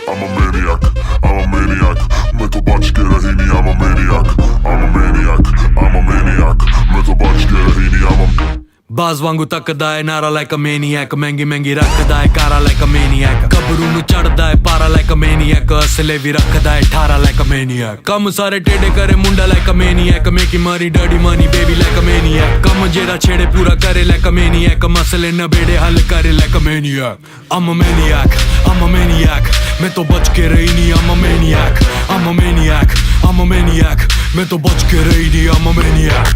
I'm a maniac, I'm a maniac. मैं तो बच के रही नहीं, I'm a maniac, I'm a maniac, I'm a maniac. मैं तो बच के रही नहीं, I'm a ਬਾਜ਼ ਵਾਂਗੂ ਤੱਕਦਾ ਏ ਨਾਰਾ ਲਾਈਕ ਅ ਮੈਨੀਐਕ ਮਹਿੰਗੀ ਮਹਿੰਗੀ ਰੱਖਦਾ ਏ ਕਾਰਾ ਲਾਈਕ ਅ ਮੈਨੀਐਕ ਗੱਭਰੂ ਨੂੰ ਚੜਦਾ ਏ ਪਾਰਾ ਲਾਈਕ ਅ ਮੈਨੀਐਕ ਅਸਲੇ ਵੀ ਰੱਖਦਾ ਏ 18 ਲਾਈਕ ਅ ਮੈਨੀਐਕ ਕੰਮ ਸਾਰੇ ਟੇਡੇ ਕਰੇ ਮੁੰਡਾ ਲਾਈਕ ਅ ਮੈਨੀਐਕ ਮੇਕੀ ਮਾਰੀ daddy money baby like a maniac ਕੰਮ ਜਿਹੜਾ ਛੇੜੇ ਪੂਰਾ ਕਰੇ ਲਾਈਕ ਅ ਮੈਨੀਐਕ ਮਸਲੇ ਨਬੇੜੇ ਹੱਲ ਕਰੇ like a maniac I'm a maniac, I'm a maniac. मैं तो बच के रही नहीं, I'm a maniac, I'm a maniac, I'm a maniac. मैं तो बच के रही नहीं, I'm a maniac.